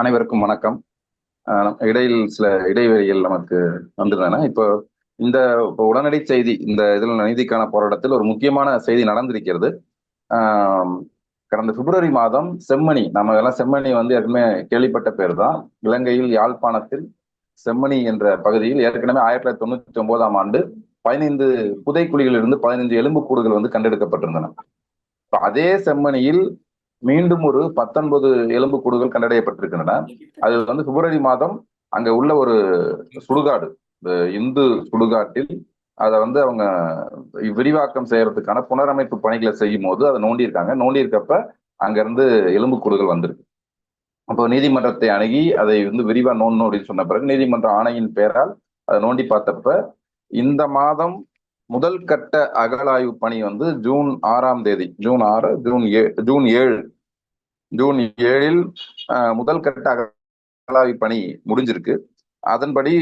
அனைவருக்கும் வணக்கம். இடையில் சில இடைவெளிகள் நமக்கு வந்திருந்தன. இப்போ உடனடி செய்தி, இந்த இதில் நீதிக்கான போராட்டத்தில் ஒரு முக்கியமான செய்தி நடந்திருக்கிறது. ஆஹ் கடந்த பிப்ரவரி மாதம் செம்மணி, நம்ம எல்லாம் செம்மணி ஏற்கனவே கேள்விப்பட்ட பேர் தான். இலங்கையில் யாழ்ப்பாணத்தில் செம்மணி என்ற பகுதியில் ஏற்கனவே 1999ஆம் ஆண்டு 15 புதைக்குழிகளிலிருந்து 15 எலும்புக்கூடுகள் கண்டெடுக்கப்பட்டிருந்தன. அதே செம்மணியில் மீண்டும் ஒரு 19 எலும்புக்கூடுகள் கண்டறியப்பட்டிருக்கின்றன. அது பிப்ரவரி மாதம் அங்க உள்ள ஒரு சுடுகாடு, இந்து சுடுகாட்டில் அதை அவங்க விரிவாக்கம் செய்யறதுக்கான புனரமைப்பு பணிகளை செய்யும் போது அதை நோண்டி இருக்கப்ப அங்க இருந்து எலும்புக்கூடுகள் வந்திருக்கு. அப்போ நீதிமன்றத்தை அணுகி அதை விரிவா நோண்டணும் அப்படின்னு சொன்ன பிறகு நீதிமன்ற ஆணையின் பெயரால் அதை நோண்டி பார்த்தப்ப இந்த மாதம் முதல் கட்ட அகழாய்வு பணி ஜூன் 6ஆம் தேதி, ஜூன் 7இல் முதல் கட்ட அகழாய்வு பணி முடிஞ்சிருக்கு. அதன்படி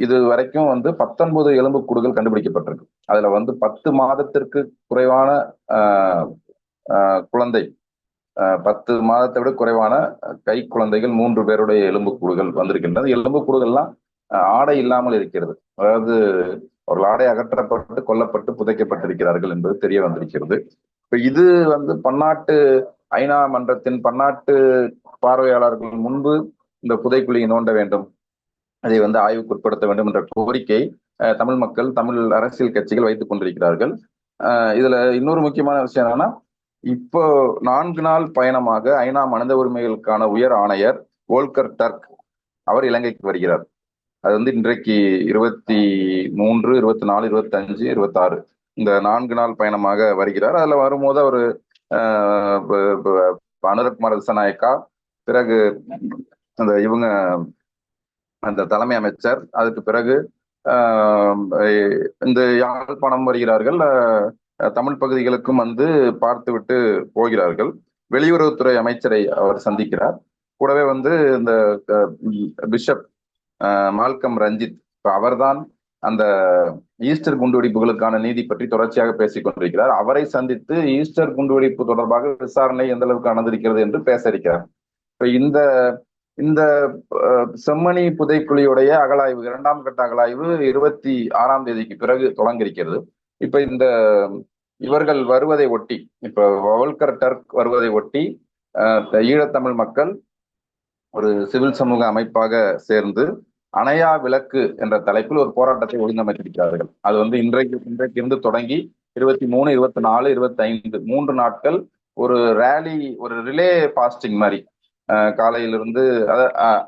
இது வரைக்கும் 19 எலும்புக்கூடுகள் கண்டுபிடிக்கப்பட்டிருக்கு. அதுல 10 மாதத்திற்கு குறைவான குழந்தை, 10 மாதத்தை விட குறைவான கை குழந்தைகள் 3 பேருடைய எலும்புக்கூடுகள் வந்திருக்கின்றது. எலும்புக்கூடுகள்லாம் ஆடை இல்லாமல் இருக்கிறது. அதாவது அவர்கள் ஆடை அகற்றப்பட்டு கொல்லப்பட்டு புதைக்கப்பட்டிருக்கிறார்கள் என்பது தெரிய வந்திருக்கிறது. இப்ப இது பன்னாட்டு ஐநா மன்றத்தின் பன்னாட்டு பார்வையாளர்கள் முன்பு இந்த புதைக்குழியை நோண்ட வேண்டும், அதை ஆய்வுக்கு உட்படுத்த வேண்டும் என்ற கோரிக்கை தமிழ் மக்கள், தமிழ் அரசியல் கட்சிகள் வைத்துக் கொண்டிருக்கிறார்கள். இதுல இன்னொரு முக்கியமான விஷயம் என்னன்னா, இப்போ 4 நாள் பயணமாக ஐநா மனித உரிமைகளுக்கான உயர் ஆணையர் வோல்கர் டர்க் அவர் இலங்கைக்கு வருகிறார். அது இன்றைக்கு 23, 24, 25, 26 இந்த 4 நாள் பயணமாக வருகிறார். அதுல வரும்போது அவர் அனுரகுமார திசாநாயக்கா, பிறகு அந்த தலைமை அமைச்சர், அதுக்கு பிறகு இந்த யாழ்ப்பாணம் வருகிறார்கள். தமிழ் பகுதிகளுக்கும் பார்த்து விட்டு போகிறார்கள். வெளியுறவுத்துறை அமைச்சரை அவர் சந்திக்கிறார். கூடவே இந்த பிஷப் மால்கம் ரஞ்சித், அவர்தான் அந்த ஈஸ்டர் குண்டுவெடிப்புகளுக்கான நீதி பற்றி தொடர்ச்சியாக பேசிக் கொண்டிருக்கிறார். அவரை சந்தித்து ஈஸ்டர் குண்டுவெடிப்பு தொடர்பாக விசாரணை எந்த அளவுக்கு நடந்திருக்கிறது என்று பேச இருக்கிறார். இப்ப இந்த செம்மணி புதைக்குழியுடைய அகழாய்வு, 2ஆம் கட்ட அகழாய்வு 26ஆம் தேதிக்கு பிறகு தொடங்கியிருக்கிறது. இப்ப இவர்கள் வருவதை ஒட்டி, இப்ப வோல்கர் டர்க் வருவதை ஒட்டி ஈழத்தமிழ் மக்கள் ஒரு சிவில் சமூக அமைப்பாக சேர்ந்து அணையா விளக்கு என்ற தலைப்பில் ஒரு போராட்டத்தை ஒழுங்கமைத்திருக்கிறார்கள். அது இன்றைக்கு இருந்து தொடங்கி 23, 24, 25 3 நாட்கள் ஒரு ரேலி, ஒரு ரிலே பாஸ்டிங் மாதிரி காலையிலிருந்து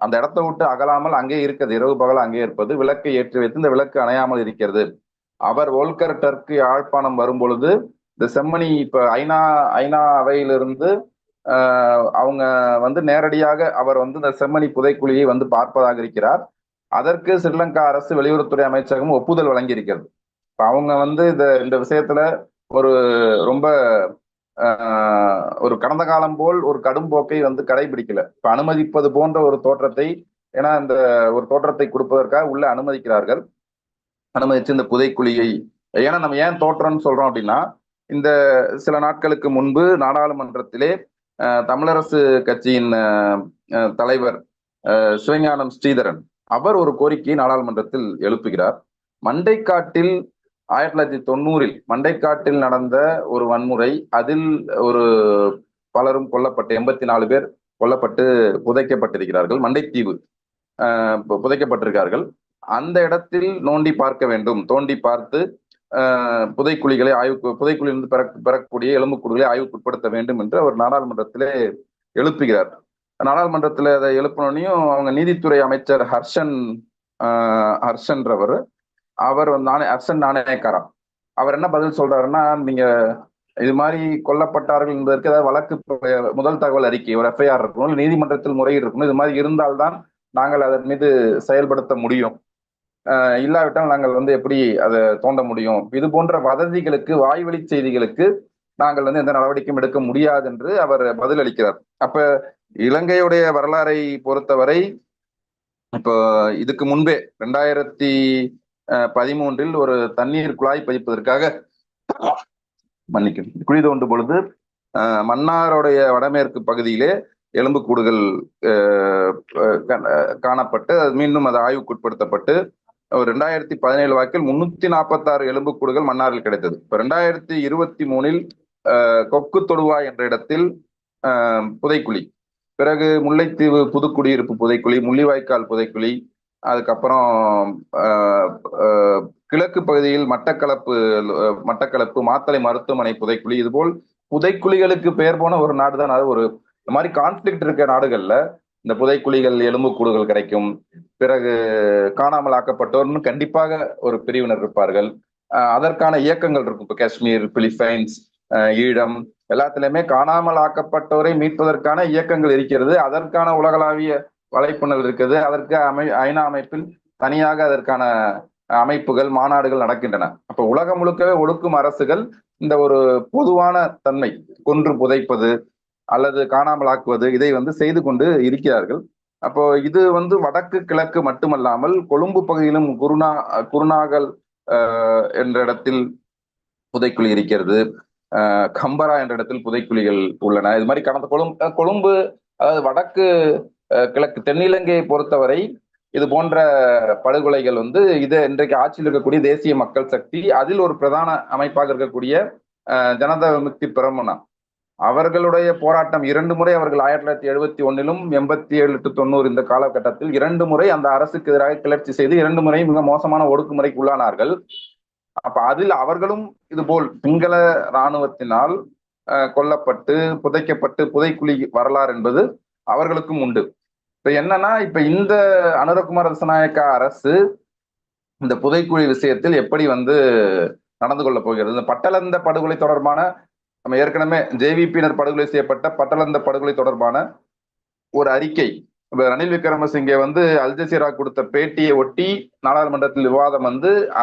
அந்த இடத்தை விட்டு அகலாமல் அங்கே இருக்கிறது, இரவு பகல் அங்கே இருப்பது, விளக்கை ஏற்றி வைத்து இந்த விளக்கு அணையாமல் இருக்கிறது. அவர் வோல்கர் டர்க் யாழ்ப்பாணம் வரும் பொழுது இந்த செம்மணி, இப்ப ஐநா அவையிலிருந்து அவங்க நேரடியாக அவர் இந்த செம்மணி புதைக்குழியை பார்ப்பதாக இருக்கிறார். அதற்கு ஸ்ரீலங்கா அரசு வெளியுறவுத்துறை அமைச்சகம் ஒப்புதல் வழங்கி இருக்கிறது. இப்ப அவங்க இந்த விஷயத்துல ஒரு ரொம்ப ஒரு கடந்த காலம் போல் ஒரு கடும் போக்கை கடைபிடிக்கல. இப்ப அனுமதிப்பது போன்ற ஒரு தோற்றத்தை, ஏன்னா இந்த ஒரு தோற்றத்தை கொடுப்பதற்காக உள்ள அனுமதிக்கிறார்கள். அனுமதிச்சு இந்த புதைக்குழியை, ஏன்னா நம்ம ஏன் தோற்றம்னு சொல்றோம் அப்படின்னா, இந்த சில நாட்களுக்கு முன்பு நாடாளுமன்றத்திலே தமிழரசு கட்சியின் தலைவர் சிவஞானம் ஸ்ரீதரன் அவர் ஒரு கோரிக்கையை நாடாளுமன்றத்தில் எழுப்புகிறார். மண்டைக்காட்டில் 1990 மண்டைக்காட்டில் நடந்த ஒரு வன்முறை, அதில் ஒரு பலரும் கொல்லப்பட்டு 84 பேர் கொல்லப்பட்டு புதைக்கப்பட்டிருக்கிறார்கள். மண்டைத்தீவு புதைக்கப்பட்டிருக்கார்கள். அந்த இடத்தில் நோண்டி பார்க்க வேண்டும், தோண்டி பார்த்து புதைக்குழிகளை புதைக்குழியிலிருந்து பெறக்கூடிய எலும்புக்கூடுகளை ஆய்வுக்கு உட்படுத்த வேண்டும் என்று அவர் நாடாளுமன்றத்திலே எழுப்புகிறார். நாடாளுமன்றத்தில் அதை எழுப்பினோனையும் அவங்க நீதித்துறை அமைச்சர் ஹர்ஷன்றவர், அவர் ஹர்ஷன் நாணயக்காரா, அவர் என்ன பதில் சொல்றாருன்னா, நீங்க இது மாதிரி கொல்லப்பட்டார்கள் என்பதற்கு ஏதாவது வழக்கு முதல் தகவல் அறிக்கை, ஒரு எஃப்ஐஆர் இருக்கணும், நீதிமன்றத்தில் முறையீடு இருக்கணும். இது மாதிரி இருந்தால்தான் நாங்கள் அதன் மீது செயல்படுத்த முடியும், இல்லாவிட்டால் நாங்கள் எப்படி அதை தோண்ட முடியும். இது போன்ற வதந்திகளுக்கு, வாய்வழி செய்திகளுக்கு நாங்கள் எந்த நடவடிக்கையும் எடுக்க முடியாது என்று அவர் பதிலளிக்கிறார். அப்ப இலங்கையுடைய வரலாறை பொறுத்தவரை, இப்போ இதுக்கு முன்பே 2013 ஒரு தண்ணீர் குழாய் பதிப்பதற்காக குழி தோண்டும் பொழுது மன்னாருடைய வடமேற்கு பகுதியிலே எலும்புக்கூடுகள் காணப்பட்டு மீண்டும் அது ஆய்வுக்குட்படுத்தப்பட்டு ஒரு 2017 வாக்கில் 346 எலும்புக்கூடுகள் மன்னாரில் கிடைத்தது. இப்ப 2023 கொக்கு தொடுவாய் என்ற இடத்தில் புதைக்குழி, பிறகு முல்லைத்தீவு புதுக்குடியிருப்பு புதைக்குழி, முள்ளிவாய்க்கால் புதைக்குழி, அதுக்கப்புறம் கிழக்கு பகுதியில் மட்டக்களப்பு மாத்தளை மருத்துவமனை புதைக்குழி, இதுபோல் புதைக்குழிகளுக்கு பெயர் போன ஒரு நாடு தான் அது. ஒரு இந்த மாதிரி கான்ஃபிளிக்ட் இருக்க நாடுகள்ல இந்த புதைக்குழிகள் எலும்புக்கூடுகள் கிடைக்கும். பிறகு காணாமல் ஆக்கப்பட்டோர்னு கண்டிப்பாக ஒரு பிரிவினர் இருப்பார்கள். அதற்கான இயக்கங்கள் இருக்கும். இப்போ காஷ்மீர், பிலிப்பைன்ஸ், ஈழம் எல்லாத்திலுமே காணாமல் ஆக்கப்பட்டோரை மீட்பதற்கான இயக்கங்கள் இருக்கிறது. அதற்கான உலகளாவிய வலைப்பின்னல் இருக்குது. அதற்கு ஐநா அமைப்பில் தனியாக அதற்கான அமைப்புகள், மாநாடுகள் நடக்கின்றன. அப்ப உலகம் முழுக்கவே ஒடுக்கும் அரசுகள் இந்த ஒரு பொதுவான தன்மை, கொன்று புதைப்பது அல்லது காணாமல் ஆக்குவது, இதை செய்து கொண்டு இருக்கிறார்கள். அப்போ இது வடக்கு கிழக்கு மட்டுமல்லாமல் கொழும்பு பகுதியிலும் குருநாகல் என்ற இடத்தில் புதைக்குழி இருக்கிறது. கம்பரா என்ற இடத்தில் புதைக்குழிகள் உள்ளன. இது மாதிரி கடந்த கொழும்பு அதாவது வடக்கு கிழக்கு தென்னிலங்கையை பொறுத்தவரை இது போன்ற படுகொலைகள் இது இன்றைக்கு ஆட்சியில் இருக்கக்கூடிய தேசிய மக்கள் சக்தி, அதில் ஒரு பிரதான அமைப்பாக இருக்கக்கூடிய ஜனதா விமுக்தி பெரமுனா, அவர்களுடைய போராட்டம் 2 முறை அவர்கள் 1971 87 to 90 இந்த காலகட்டத்தில் 2 முறை அந்த அரசுக்கு எதிராக கிளர்ச்சி செய்து 2 முறை மிக மோசமான ஒடுக்குமுறைக்கு உள்ளானார்கள். அப்ப அதில் அவர்களும் இதுபோல் சிங்கள இராணுவத்தினால் கொல்லப்பட்டு புதைக்கப்பட்டு புதைக்குழி வரலாறு என்பது அவர்களுக்கும் உண்டு. இப்ப என்னன்னா, இப்ப இந்த அனுரகுமார திசாநாயக்கா அரசு இந்த புதைக்குழி விஷயத்தில் எப்படி நடந்து கொள்ள போகிறது? இந்த பட்டலந்த படுகொலை தொடர்பான, நம்ம ஏற்கனவே ஜேவிபியினர் படுகொலை செய்யப்பட்ட பட்டலந்த படுகொலை தொடர்பான ஒரு அறிக்கை ரணில் விக்ரமசிங்கே அல் ஜசீரா கொடுத்த பேட்டியை ஒட்டி நாடாளுமன்றத்தில் விவாதம்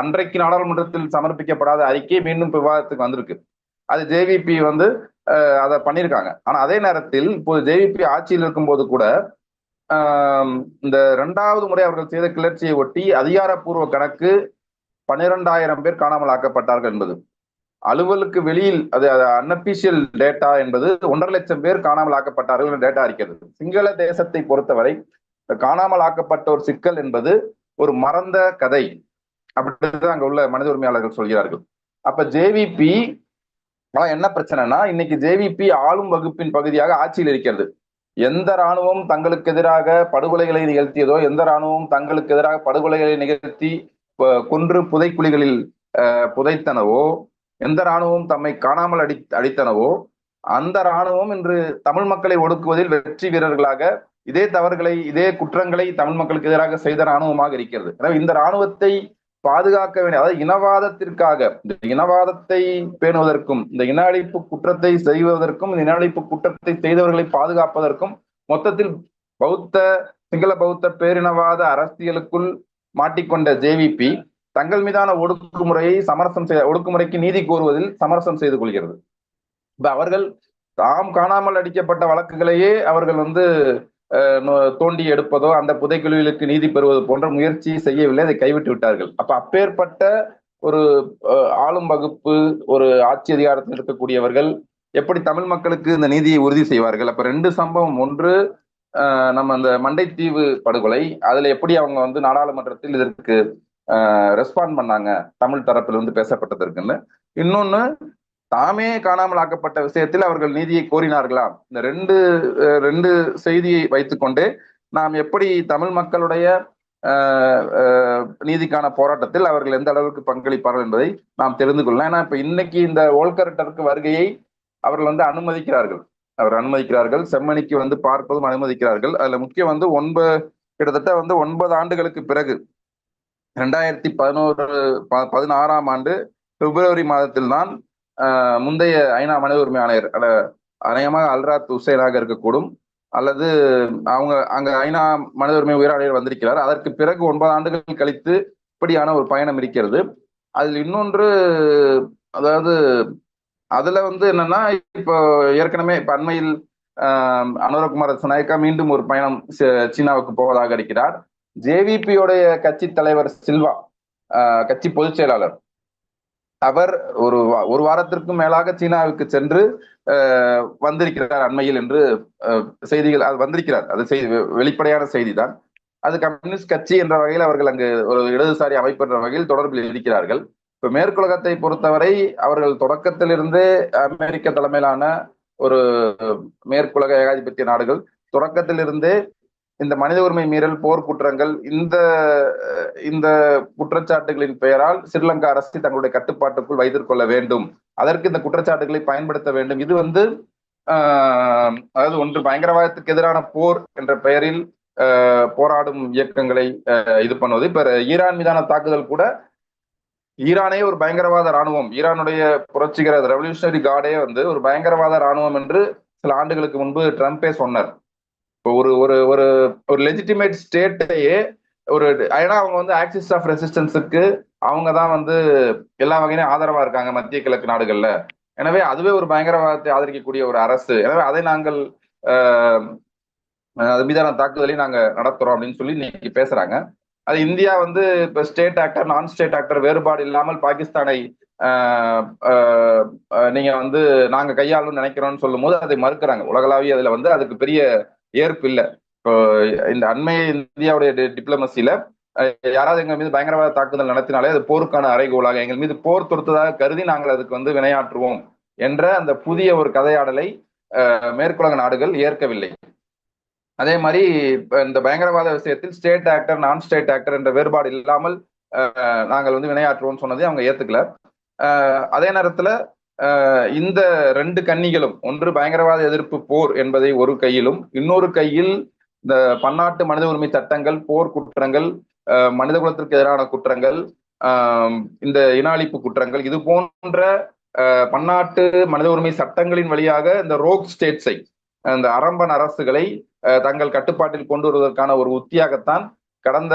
அன்றைக்கு நாடாளுமன்றத்தில் சமர்ப்பிக்கப்படாத அறிக்கை மீண்டும் விவாதத்துக்கு வந்திருக்கு. அது ஜேவிபி அதை பண்ணியிருக்காங்க. ஆனா அதே நேரத்தில் இப்போது ஜேவிபி ஆட்சியில் இருக்கும்போது கூட இந்த 2வது முறை அவர்கள் செய்த கிளர்ச்சியை ஒட்டி அதிகாரப்பூர்வ கணக்கு 12,000 பேர் காணாமல் ஆக்கப்பட்டார்கள் என்பது, அலுவலுக்கு வெளியில் அது அன்அபிஷியல் டேட்டா என்பது 1.5 லட்சம் பேர் காணாமல் ஆக்கப்பட்டார்கள் டேட்டா இருக்கிறது. சிங்கள தேசத்தை பொறுத்தவரை காணாமல் ஆக்கப்பட்டோர் சிக்கல் என்பது ஒரு மறந்த கதை அப்படின்றது அங்க உள்ள மனித உரிமையாளர்கள் சொல்கிறார்கள். அப்ப ஜேவிபி என்ன பிரச்சனைனா, இன்னைக்கு ஜேவிபி ஆளும் வகுப்பின் பகுதியாக ஆட்சியில் இருக்கிறது. எந்த இராணுவம் தங்களுக்கு எதிராக படுகொலைகளை நிகழ்த்தியதோ, எந்த இராணுவம் தங்களுக்கு எதிராக படுகொலைகளை நிகழ்த்தி கொன்று புதைக்குழிகளில் புதைத்தனவோ, எந்த இராணுவம் தம்மை காணாமல் அடித்தனவோ, அந்த இராணுவம் இன்று தமிழ் மக்களை ஒடுக்குவதில் வெற்றி வீரர்களாக இதே தவறுகளை, இதே குற்றங்களை தமிழ் மக்களுக்கு எதிராக செய்த இராணுவமாக இருக்கிறது. எனவே இந்த இராணுவத்தை பாதுகாக்க வேண்டிய, அதாவது இனவாதத்திற்காக, இந்த இனவாதத்தை பேணுவதற்கும், இந்த இன அழிப்பு குற்றத்தை செய்வதற்கும், இந்த இன அழிப்பு குற்றத்தை செய்தவர்களை பாதுகாப்பதற்கும் மொத்தத்தில் சிங்கள பௌத்த பேரினவாத அரசியலுக்குள் மாட்டிக்கொண்ட ஜேவிபி தங்கள் மீதான ஒடுக்குமுறைக்கு நீதி கோருவதில் சமரசம் செய்து கொள்கிறது. இப்ப அவர்கள் தாம் காணாமல் அடிக்கப்பட்ட வழக்குகளையே அவர்கள் தோண்டி எடுப்பதோ, அந்த புதைக்குழிகளுக்கு நீதி பெறுவது போன்ற முயற்சி செய்யவில்லை, அதை கைவிட்டு விட்டார்கள். அப்ப அப்பேற்பட்ட ஒரு ஆளும் வகுப்பு, ஒரு ஆட்சி அதிகாரத்தில் இருக்கக்கூடியவர்கள் எப்படி தமிழ் மக்களுக்கு இந்த நீதியை உறுதி செய்வார்கள்? அப்ப 2 சம்பவம். ஒன்று, நம்ம அந்த மண்டைத்தீவு படுகொலை, அதுல எப்படி அவங்க நாடாளுமன்றத்தில் இதற்கு ரெஸ்பாண்ட் பண்ணாங்க, தமிழ் தரப்பிலிருந்து பேசப்பட்டதற்குன்னு. இன்னொன்னு, தாமே காணாமல் ஆக்கப்பட்ட விஷயத்தில் அவர்கள் நீதியை கோரினார்களா? இந்த ரெண்டு செய்தியை வைத்துக்கொண்டே நாம் எப்படி தமிழ் மக்களுடைய நீதிக்கான போராட்டத்தில் அவர்கள் எந்த அளவுக்கு பங்களிப்பார்கள் என்பதை நாம் தெரிந்து கொள்ளலாம். ஏன்னா இப்ப இன்னைக்கு இந்த வோல்கர்ட்டருக்கு வருகையை அவர்கள் அனுமதிக்கிறார்கள். செம்மணிக்கு பார்ப்பதும் அனுமதிக்கிறார்கள். அதுல முக்கியம் கிட்டத்தட்ட 9 ஆண்டுகளுக்கு பிறகு 2016 ஆண்டு பிப்ரவரி மாதத்தில் தான் முந்தைய ஐநா மனித உரிமை ஆணையர், அநேகமாக அல்ராத் ஹுசைனாக இருக்கக்கூடும், அல்லது அவங்க அங்க ஐநா மனித உரிமை உயர் ஆணையர் வந்திருக்கிறார். அதற்கு பிறகு 9 ஆண்டுகள் கழித்து இப்படியான ஒரு பயணம் இருக்கிறது. அதில் இன்னொன்று, அதாவது அதுல என்னன்னா, இப்போ ஏற்கனவே இப்ப அண்மையில் அனுரகுமார திசாநாயக்கா மீண்டும் ஒரு பயணம் சீனாவுக்கு போவதாக இருக்கிறார். ஜேவிபியோடைய கட்சி தலைவர் சில்வா, கட்சி பொதுச் செயலாளர், அவர் ஒரு வாரத்திற்கும் மேலாக சீனாவுக்கு சென்று வந்திருக்கிறார் அண்மையில் என்று செய்திகள் அது வந்திருக்கிறார். அது வெளிப்படையான செய்தி தான். அது கம்யூனிஸ்ட் கட்சி என்ற வகையில் அவர்கள் அங்கு ஒரு இடதுசாரி அமைப்பு என்ற வகையில் தொடர்பில் இருக்கிறார்கள். இப்ப மேற்குலகத்தை பொறுத்தவரை அவர்கள் தொடக்கத்திலிருந்தே அமெரிக்க தலைமையிலான ஒரு மேற்குலக ஏகாதிபத்திய நாடுகள் தொடக்கத்திலிருந்தே இந்த மனித உரிமை மீறல், போர் குற்றங்கள், இந்த இந்த குற்றச்சாட்டுகளின் பெயரால் ஸ்ரீலங்கா அரசை தங்களுடைய கட்டுப்பாட்டுக்குள் வைத்துக் கொள்ள வேண்டும், அதற்கு இந்த குற்றச்சாட்டுகளை பயன்படுத்த வேண்டும். இது அதாவது ஒன்று பயங்கரவாதத்துக்கு எதிரான போர் என்ற பெயரில் போராடும் இயக்கங்களை இது பண்ணுவது. இப்ப ஈரான் மீதான தாக்குதல் கூட ஈரானே ஒரு பயங்கரவாத ராணுவம், ஈரானுடைய புரட்சிகர ரெவல்யூஷனரி கார்டே ஒரு பயங்கரவாத ராணுவம் என்று சில ஆண்டுகளுக்கு முன்பு ட்ரம்பே சொன்னார். இப்போ ஒரு ஒரு ஒரு ஒரு லெஜிட்டிமேட் ஸ்டேட்டையே ஏன்னா அவங்க ஆக்சிஸ் ஆஃப் ரெசிஸ்டன்ஸுக்கு அவங்க தான் எல்லா வகையிலும் ஆதரவா இருக்காங்க மத்திய கிழக்கு நாடுகள்ல. எனவே அதுவே ஒரு பயங்கரவாதத்தை ஆதரிக்கக்கூடிய ஒரு அரசு. எனவே அதை நாங்கள் அது மீதான தாக்குதலை நாங்க நடத்துறோம் அப்படின்னு சொல்லி இன்னைக்கு பேசுறாங்க. அது இந்தியா இப்ப ஸ்டேட் ஆக்டர் நான் ஸ்டேட் ஆக்டர் வேறுபாடு இல்லாமல் பாகிஸ்தானை நீங்க நாங்க கையாளணும்னு நினைக்கிறோம்னு சொல்லும் போது அதை மறுக்கிறாங்க. உலகளாவிய அதுல அதுக்கு பெரிய ஏற்பு இல்லை. இப்போ இந்த அண்மை இந்தியாவுடைய டிப்ளமசியில யாராவது எங்க மீது பயங்கரவாத தாக்குதல் நடத்தினாலே அது போருக்கான அறைகோலாக எங்கள் மீது போர் தொடுத்ததாக கருதி நாங்கள் அதுக்கு வினையாற்றுவோம் என்ற அந்த புதிய ஒரு கதையாடலை மேற்குலக நாடுகள் ஏற்கவில்லை. அதே மாதிரி இந்த பயங்கரவாத விஷயத்தில் ஸ்டேட் ஆக்டர் நான் ஸ்டேட் ஆக்டர் என்ற வேறுபாடு இல்லாமல் நாங்கள் வினையாற்றுவோம் சொன்னதை அவங்க ஏத்துக்கல. அதே நேரத்துல இந்த ரெண்டு கன்னிகளும், ஒன்று பயங்கரவாத எதிர்ப்பு போர் என்பதை ஒரு கையிலும், இன்னொரு கையில் இந்த பன்னாட்டு மனித உரிமை சட்டங்கள், போர் குற்றங்கள், மனித குலத்திற்கு எதிரான குற்றங்கள், இந்த இன அழிப்பு குற்றங்கள், இது போன்ற பன்னாட்டு மனித உரிமை சட்டங்களின் வழியாக இந்த ரோக் ஸ்டேட்ஸை, இந்த அரம்பன் அரசுகளை தங்கள் கட்டுப்பாட்டில் கொண்டு வருவதற்கான ஒரு உத்தியாகத்தான் கடந்த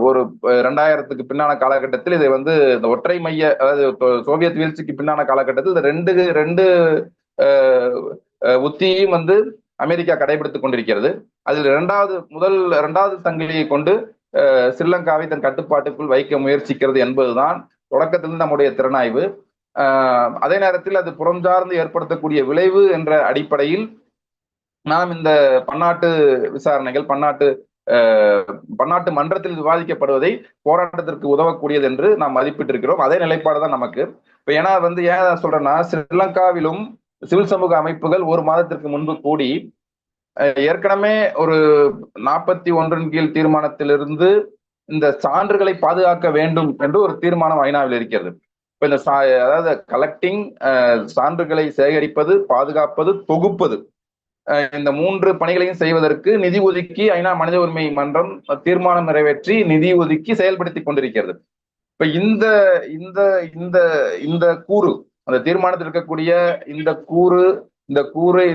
ஒரு 2000க்கு பின்னான காலகட்டத்தில் இதை இந்த ஒற்றை மைய, அதாவது சோவியத் வீழ்ச்சிக்கு பின்னான காலகட்டத்தில் இந்த ரெண்டு உத்தியையும் அமெரிக்கா கடைபிடித்துக் கொண்டிருக்கிறது. அதில் இரண்டாவது சங்கிலியை கொண்டு ஸ்ரீலங்காவை தன் கட்டுப்பாட்டுக்குள் வைக்க முயற்சிக்கிறது என்பதுதான் தொடக்கத்தில் நம்முடைய திறனாய்வு. அதே நேரத்தில் அது புறஞ்சார்ந்து ஏற்படுத்தக்கூடிய விளைவு என்ற அடிப்படையில் நாம் இந்த பன்னாட்டு விசாரணைகள், பன்னாட்டு மன்றத்தில் விவாதிக்கப்படுவதை போராட்டத்திற்கு உதவக்கூடியது என்று நாம் மதிப்பிட்டிருக்கிறோம். அதே நிலைப்பாடு தான் நமக்கு. இப்ப ஏன்னா ஏன் சொல்றேன்னா, ஸ்ரீலங்காவிலும் சிவில் சமூக அமைப்புகள் ஒரு மாதத்திற்கு முன்பு கூடி ஏற்கனவே ஒரு 41 கீழ் தீர்மானத்திலிருந்து இந்த சான்றுகளை பாதுகாக்க வேண்டும் என்று ஒரு தீர்மானம் ஐநாவில் இருக்கிறது. இப்ப இந்த அதாவது கலெக்டிங், சான்றுகளை சேகரிப்பது, பாதுகாப்பது, தொகுப்பது, இந்த 3 பணிகளையும் செய்வதற்கு நிதி ஒதுக்கி ஐநா மனித உரிமை மன்றம் தீர்மானம் நிறைவேற்றி நிதி ஒதுக்கி செயல்படுத்தி கொண்டிருக்கிறது. இப்ப இந்த இந்த இந்த இந்த கூறு, அந்த தீர்மானத்தில் இருக்கக்கூடிய இந்த கூரை,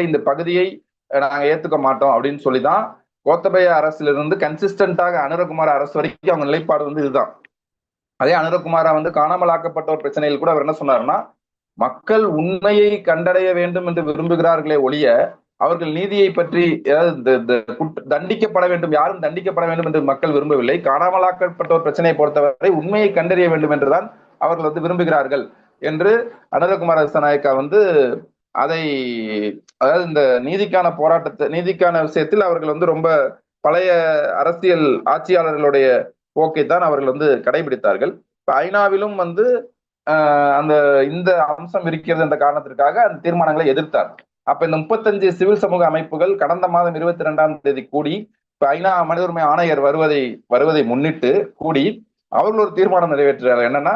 இந்த பகுதியை நாங்க ஏத்துக்க மாட்டோம் அப்படின்னு சொல்லிதான் கோத்தபய அரசிலிருந்து கன்சிஸ்டன்டாக அனுரகுமார அரசு வரைக்கும் அவங்க நிலைப்பாடு இதுதான். அதே அனுரகுமாரா காணாமல் ஆக்கப்பட்டோர் பிரச்சனையில் கூட அவர் என்ன சொன்னாருன்னா, மக்கள் உண்மையை கண்டடைய வேண்டும் என்று விரும்புகிறார்களே ஒழிய அவர்கள் நீதியை பற்றி தண்டிக்கப்பட வேண்டும், யாரும் தண்டிக்கப்பட வேண்டும் என்று மக்கள் விரும்பவில்லை. காணாமலாக்கப்பட்டோர் பிரச்சனையை பொறுத்தவரை உண்மையை கண்டறிய வேண்டும் என்றுதான் அவர்கள் விரும்புகிறார்கள் என்று அனுரகுமார திசாநாயக்கா அதை, அதாவது இந்த நீதிக்கான விஷயத்தில் அவர்கள் ரொம்ப பழைய அரசியல் ஆட்சியாளர்களுடைய போக்கை தான் அவர்கள் கடைபிடித்தார்கள். இப்ப ஐநாவிலும் அந்த இந்த அம்சம் இருக்கிறது என்ற காரணத்திற்காக அந்த தீர்மானங்களை எதிர்த்தார். அப்ப இந்த 35 சிவில் சமூக அமைப்புகள் கடந்த மாதம் 22ஆம் தேதி கூடி, இப்ப ஐநா மனித உரிமை ஆணையர் வருவதை முன்னிட்டு கூடி அவர்கள் ஒரு தீர்மானம் நிறைவேற்றுறாங்க. என்னன்னா,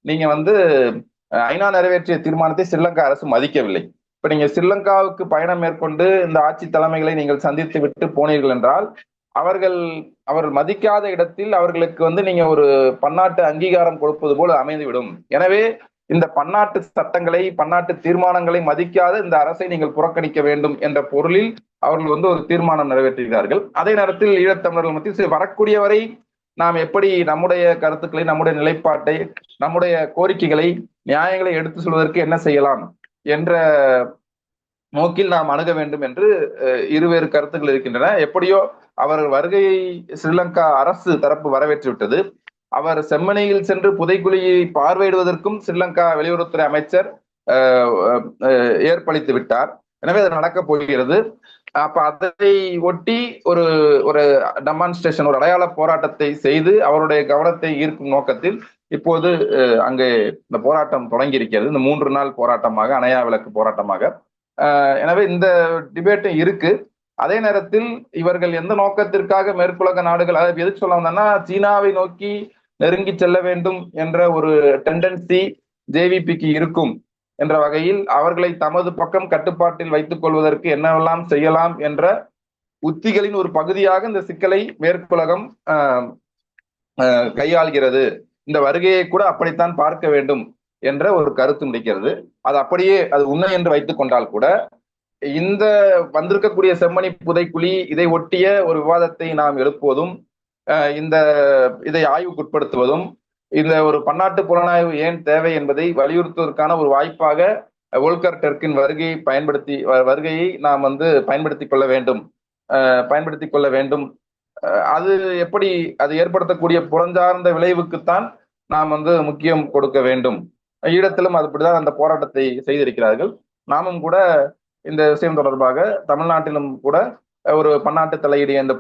நீங்க ஐநா நிறைவேற்றிய தீர்மானத்தை ஸ்ரீலங்கா அரசு மதிக்கவில்லை. இப்ப நீங்க ஸ்ரீலங்காவுக்கு பயணம் மேற்கொண்டு இந்த ஆட்சி தலைமைகளை நீங்கள் சந்தித்து விட்டு போனீர்கள் என்றால் அவர்கள் மதிக்காத இடத்தில் அவர்களுக்கு நீங்க ஒரு பன்னாட்டு அங்கீகாரம் கொடுப்பது போல அமைந்துவிடும். எனவே இந்த பன்னாட்டு சட்டங்களை, பன்னாட்டு தீர்மானங்களை மதிக்காத இந்த அரசை நீங்கள் புறக்கணிக்க வேண்டும் என்ற பொருளில் அவர்கள் ஒரு தீர்மானம் நிறைவேற்றுகிறார்கள். அதே நேரத்தில் ஈழத்தமிழர்கள் மத்தியில் வரக்கூடிய வரை நாம் எப்படி நம்முடைய கருத்துக்களை, நம்முடைய நிலைப்பாட்டை, நம்முடைய கோரிக்கைகளை, நியாயங்களை எடுத்து சொல்வதற்கு என்ன செய்யலாம் என்ற நோக்கில் நாம் அணுக வேண்டும் என்று இருவேறு கருத்துக்கள் இருக்கின்றன. எப்படியோ அவர் வருகையை ஸ்ரீலங்கா அரசு தரப்பு வரவேற்று விட்டது. அவர் செம்மணியில் சென்று புதைக்குழியை பார்வையிடுவதற்கும் ஸ்ரீலங்கா வெளியுறவுத்துறை அமைச்சர் ஏற்பளித்து விட்டார். எனவே அது நடக்கப் போகிறது. அப்ப அதை ஒட்டி ஒரு ஒரு டெமான்ஸ்ட்ரேஷன், ஒரு அடையாள போராட்டத்தை செய்து அவருடைய கவனத்தை ஈர்க்கும் நோக்கத்தில் இப்போது அங்கே இந்த போராட்டம் தொடங்கி இருக்கிறது. இந்த 3 நாள் போராட்டமாக, அணையா விளக்கு போராட்டமாக. எனவே இந்த டிபேட்டும் இருக்கு. அதே நேரத்தில் இவர்கள் எந்த நோக்கத்திற்காக மேற்குலக நாடுகள், அதாவது எதுக்கு சொல்ல வந்தோம்னா, சீனாவை நோக்கி நெருங்கி செல்ல வேண்டும் என்ற ஒரு டெண்டன்சி ஜேவிபிக்கு இருக்கும் என்ற வகையில் அவர்களை தமது பக்கம் கட்டுப்பாட்டில் வைத்துக் கொள்வதற்கு என்னவெல்லாம் செய்யலாம் என்ற உத்திகளின் ஒரு பகுதியாக இந்த சிக்கலை மேற்குலகம் கையாள்கிறது. இந்த வருகையை கூட அப்படித்தான் பார்க்க வேண்டும் என்ற ஒரு கருத்து முடிக்கிறது. அது அப்படியே அது உண்மை என்று வைத்துக் கொண்டால் கூட, இந்த வந்திருக்கக்கூடிய செம்மணி புதைக்குழி, இதை ஒட்டிய ஒரு விவாதத்தை நாம் எழுப்புவதும், இந்த இதை ஆய்வுக்குட்படுத்துவதும், இந்த ஒரு பன்னாட்டு புலனாய்வு ஏன் தேவை என்பதை வலியுறுத்துவதற்கான ஒரு வாய்ப்பாக வோல்கர் டெர்க்கின் வருகையை நாம் பயன்படுத்திக் கொள்ள வேண்டும். அது எப்படி அது ஏற்படுத்தக்கூடிய புறஞ்சார்ந்த விளைவுக்குத்தான் நாம் முக்கியம் கொடுக்க வேண்டும். ஈழத்திலும் அப்படிதான் அந்த போராட்டத்தை செய்திருக்கிறார்கள். நாமும் கூட இந்த விஷயம் தொடர்பாக தமிழ்நாட்டிலும் கூட ஒரு பன்னாட்டு தலையீடு, இந்த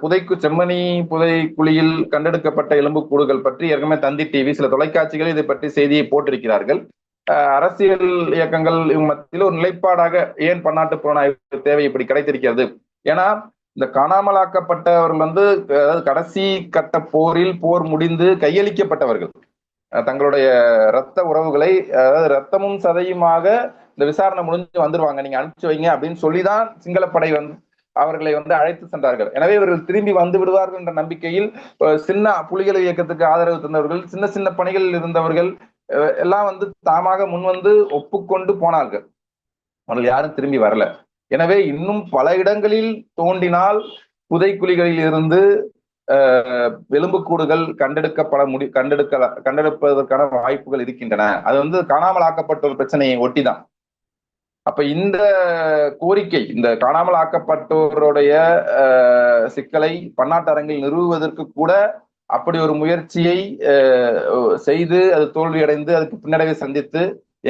செம்மணி புதைக்குழியில் கண்டெடுக்கப்பட்ட எலும்புக்கூடுகள் பற்றி ஏற்கனவே தந்தி டிவி, சில தொலைக்காட்சிகள் இதை பற்றி செய்தியை போட்டிருக்கிறார்கள். அரசியல் இயக்கங்கள் இவங்க மத்தியில் ஒரு நிலைப்பாடாக ஏன் பன்னாட்டு புலனாய்வு தேவை இப்படி கிடைத்திருக்கிறது. ஏன்னா இந்த காணாமலாக்கப்பட்டவர்கள் அதாவது கடைசி கட்ட போர் முடிந்து கையளிக்கப்பட்டவர்கள் தங்களுடைய இரத்த உறவுகளை, அதாவது ரத்தமும் சதையுமாக இந்த விசாரணை முடிஞ்சு வந்துருவாங்க, நீங்க அனுப்பிச்சு வைங்க அப்படின்னு சொல்லிதான் சிங்களப்படை அவர்களை அழைத்து சென்றார்கள். எனவே இவர்கள் திரும்பி வந்து விடுவார்கள் என்ற நம்பிக்கையில் சின்ன புலிகள் இயக்கத்துக்கு ஆதரவு தந்தவர்கள், சின்ன சின்ன பணிகளில் இருந்தவர்கள் எல்லாம் தாமாக முன்வந்து ஒப்புக்கொண்டு போனார்கள். அவர்கள் யாரும் திரும்பி வரல. எனவே இன்னும் பல இடங்களில் தோண்டினால் புதைக்குழிகளில் இருந்து எலும்புக்கூடுகள் கண்டெடுப்பதற்கான வாய்ப்புகள் இருக்கின்றன. அது காணாமல் ஆக்கப்பட்ட ஒரு பிரச்சனையை ஒட்டிதான். அப்ப இந்த கோரிக்கை, இந்த காணாமல் ஆக்கப்பட்டோருடைய சிக்கலை பன்னாட்டு அரங்கில் நிறுவுவதற்கு கூட அப்படி ஒரு முயற்சியை செய்து அது தோல்வியடைந்து அதுக்கு பின்னடைவை சந்தித்து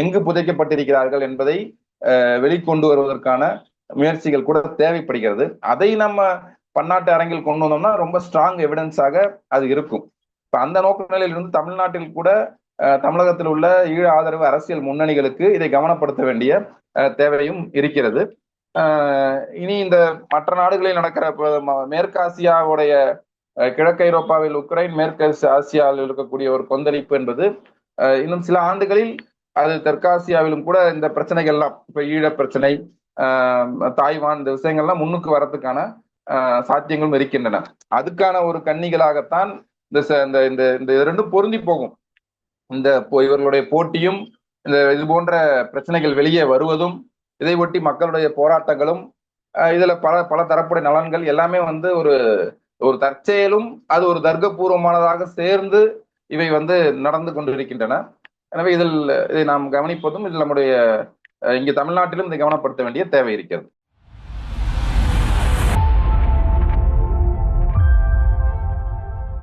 எங்கு புதைக்கப்பட்டிருக்கிறார்கள் என்பதை வெளிக்கொண்டு வருவதற்கான முயற்சிகள் கூட தேவைப்படுகிறது. அதை நம்ம பன்னாட்டு அரங்கில் கொண்டு வந்தோம்னா ரொம்ப ஸ்ட்ராங் எவிடன்ஸாக அது இருக்கும். இப்ப அந்த நோக்க நிலையில் இருந்து தமிழ்நாட்டில் கூட தமிழகத்தில் உள்ள ஈழ ஆதரவு அரசியல் முன்னணிகளுக்கு இதை கவனப்படுத்த வேண்டிய தேவையும் இருக்கிறது. இனி இந்த மற்ற நாடுகளில் நடக்கிற மேற்காசியாவுடைய கிழக்கு ஐரோப்பாவில் உக்ரைன், மேற்கு ஆசியாவில் இருக்கக்கூடிய ஒரு கொந்தளிப்பு என்பது இன்னும் சில ஆண்டுகளில் அது தெற்காசியாவிலும் கூட இந்த பிரச்சனைகள்லாம், இப்ப ஈழ பிரச்சனை, தாய்வான், இந்த விஷயங்கள்லாம் முன்னுக்கு வரத்துக்கான சாத்தியங்களும் இருக்கின்றன. அதுக்கான ஒரு கன்னிகளாகத்தான் இந்த இரண்டும் பொருந்தி போகும். இவர்களுடைய போட்டியும் இது போன்ற பிரச்சனைகள் வெளியே வருவதும், இதை ஒட்டி மக்களுடைய போராட்டங்களும், இதுல பல தரப்புடைய நலன்கள் எல்லாமே ஒரு தற்செயலும் அது ஒரு தர்க்கபூர்வமானதாக சேர்ந்து இவை நடந்து கொண்டிருக்கின்றன. எனவே இதை நாம் கவனிப்பதும், இதில் நம்முடைய இங்க தமிழ்நாட்டிலும் இதை கவனப்படுத்த வேண்டிய தேவை இருக்கிறது.